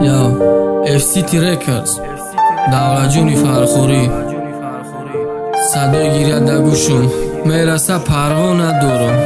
Yo, FCT Records Давлаҷони Фархурӣ Садои гиряд дар гӯшум мераса парво надорам.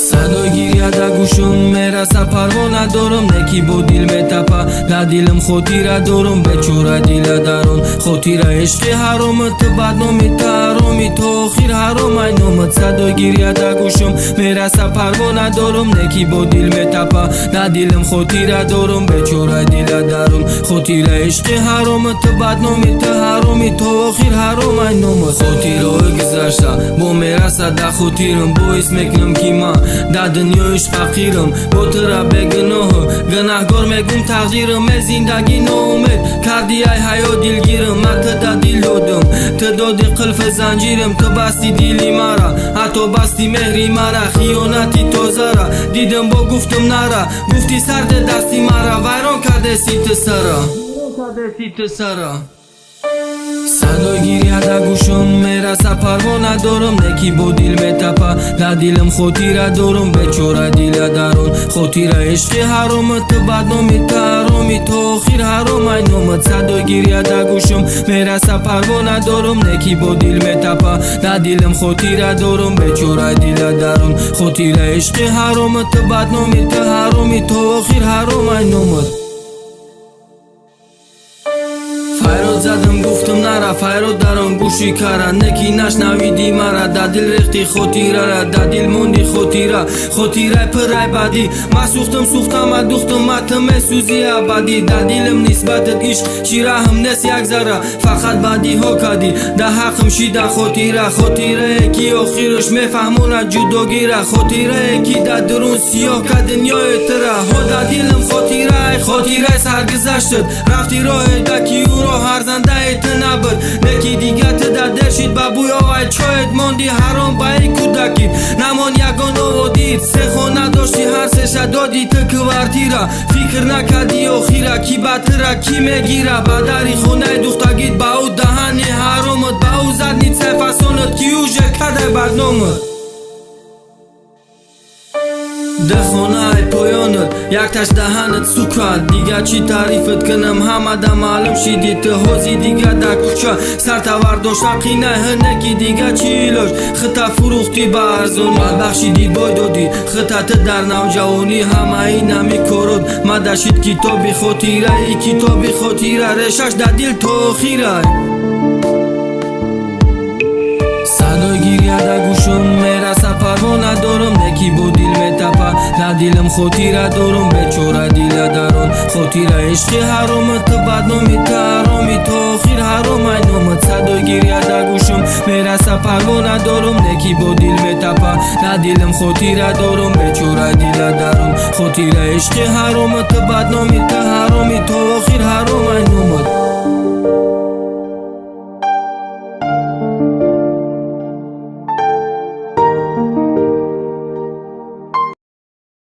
Садои гиряд дар гӯшум мераса парво надорам. Неки бо дил метапа дар дилам хотира дорам. Бечора диладарон хотира ишқи ҳаромат бадноми тароми то охир ҳаром ай номат. Садои гиряд дар гӯшум мераса парво надорам. Неки бо дил метапа дар дилам хотира дорам. Бечора диладарон хотира ишқи ҳаромат бадноми тароми то охир ҳаром ай номат. Хотираҳои гузашта бо мераса дар хотирам. боис мекунам ки ман дар дунёиш фақирам. бо тира бегуноҳ гунаҳгор мегум тағдирам. эй зиндагӣ ноумед карди ай ҳаёт дилгирам. ман ту дар дил додам ту доди қулфи занҷирам. ту басти дили мара ҳатто басти меҳри мара. хиёнати тозара дидам бо гуфтум нара. гуфти сарде дасти мара вайрон карде ситу сара. Садои гиряд дар гӯшум мераса парво надорам. Неки бо дил метапа дар дилам хотира дорам. Бечора диладарон хотира ишқи ҳаромат бадноми тароми то охир ҳаром ай номат. Садои гиряд дар гӯшум мераса парво надорам. Неки бо дил метапа дар дилам хотира дорам. Бечора диладарон хотира ишқи ҳаромат бадноми тароми то охир ҳаром ай номат. Файрод задам гуфтам нара файрод дар он гӯши кара. Неки нашнавиди мара дар дил рехти хотирара. дар дил монди хотираи пуррай бадӣ. ман сӯхтам а духтам а ту месӯзи абадӣ. дар дилам нисбатат ишқ чираҳм нест як зарра. фақат бадиҳо кардӣ дар ҳаққам шида хотирае ки охираш мефаҳмонад ҷудогира. хотирае ки дар дурун сиёҳ кард дунёи тира. ҳо дар дилам хотираи саргузаштат. рафти роҳе да ки ӯро ҳарзандаи ту набуд. неки дигар ту дар дил шид ба бӯй овай чоят монди ҳаром ба ин кӯдакит. намон ягон оводит се хона дошти ҳар сеша доди ту квартира. фикр накарди охира ки ба тура кӣ мегира. ба дари хонаи духтагит ба ӯ даҳани ҳаромат. ба ӯ задницаи фасонат ки уже кардай бадномат. дар хонаи поёнат якташ таҳанат сукат. дигар чӣ таърифат кунам ҳамада маълум шиди. ту ҳози дигар дар кӯча сартавар доштан қинай ҳанеки дигар чӣ илоҷ. хита фурӯхтӣ ба арзон ман бахшидӣ бой додӣ. хита ту дар навҷавонӣ ҳамаи нами корот. мадашид китоби хотира решаш дар дил то охирай. садои гиряд дар гӯшум мераса парво надорам. неки бо дил метапа дар дилам хотира дорам. бечора диладарон хотира ишқи ҳаромат бадноми тароми то охир ҳаром ай номат. садои гиряд дар гӯшум мераса парво надорам. неки бо дил метапа дар дилам хотира дорам. бечора диладарон хотира ишқи ҳаромат бадноми тароми то охир